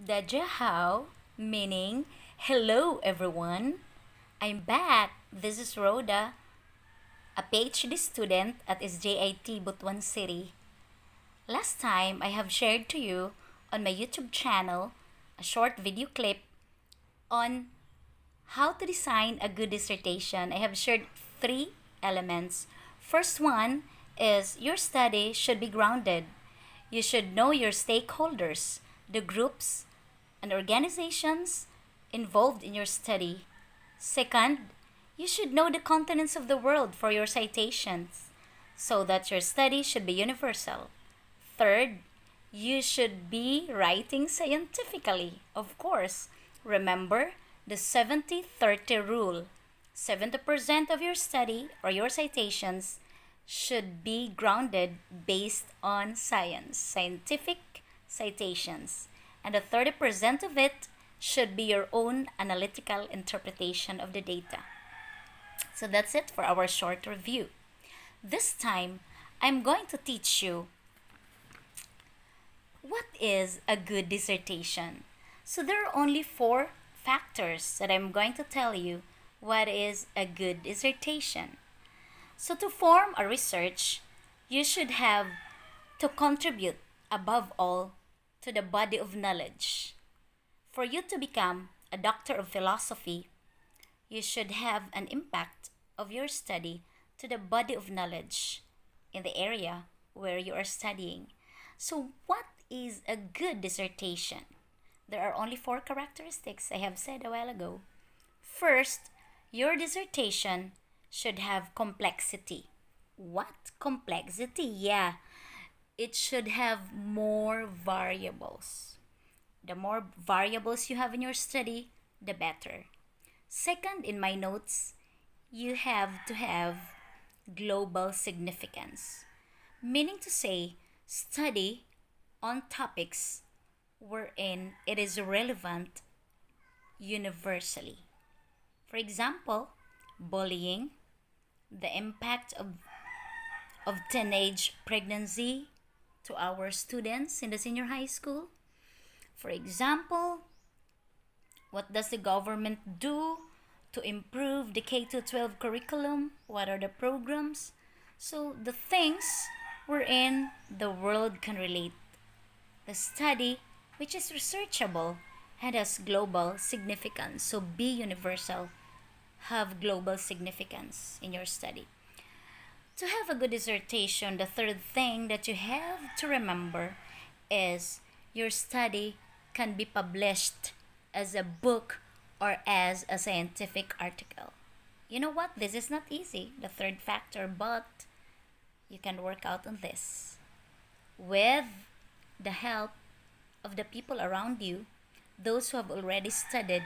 Dajahaw, meaning hello everyone. I'm back. This is Rhoda, a PhD student at SJIT Butuan City. Last time I have shared to you on my YouTube channel a short video clip on how to design a good dissertation. I have shared three elements. First one is your study should be grounded. You should know your stakeholders, the groups and organizations involved in your study. Second, you should know the continents of the world for your citations so that your study should be universal. Third, you should be writing scientifically, of course. Remember the 70-30 rule. 70% of your study or your citations should be grounded based on science, scientific citations. And the 30% of it should be your own analytical interpretation of the data. So that's it for our short review. This time, I'm going to teach you what is a good dissertation. So there are only four factors that I'm going to tell you what is a good dissertation. So to form a research, you should have to contribute above all to the body of knowledge. For you to become a doctor of philosophy, you should have an impact of your study to the body of knowledge in the area where you are studying. So what is a good dissertation? There are only four characteristics I have said a while ago. First, your dissertation should have complexity. What complexity? Yeah, it should have more variables. The more variables you have in your study, the better. Second, in my notes, you have to have global significance, meaning to say, study on topics wherein it is relevant universally. For example, bullying, the impact of teenage pregnancy to our students in the senior high school. For example, what does the government do to improve the K to 12 curriculum? What are the programs? So the things wherein the world can relate. The study which is researchable and has global significance. So be universal, have global significance in your study. To have a good dissertation, the third thing that you have to remember is your study can be published as a book or as a scientific article. You know what? This is not easy, the third factor, but you can work out on this. With the help of the people around you, those who have already studied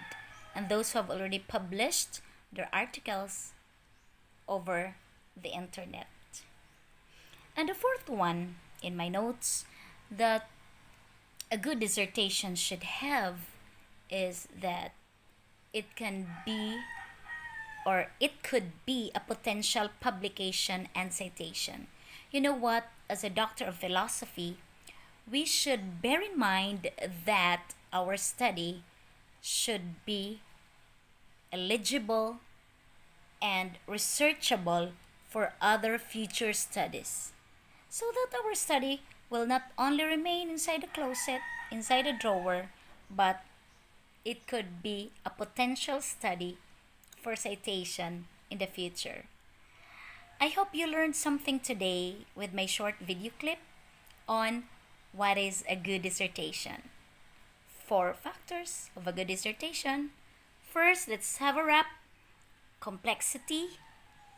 and those who have already published their articles over the internet. And the fourth one in my notes that a good dissertation should have is that it can be or it could be a potential publication and citation. You know what? As a doctor of philosophy, we should bear in mind that our study should be eligible and researchable for other future studies, so that our study will not only remain inside a closet, inside a drawer, but it could be a potential study for citation in the future. I hope you learned something today with my short video clip on what is a good dissertation. Four factors of a good dissertation. First, let's have a wrap. Complexity,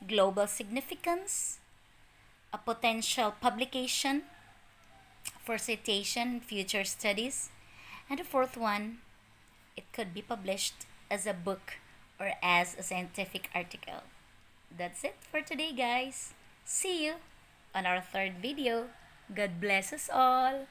global significance, a potential publication for citation in future studies, and the fourth one, it could be published as a book or as a scientific article. That's it for today, guys. See you on our third video. God bless us all.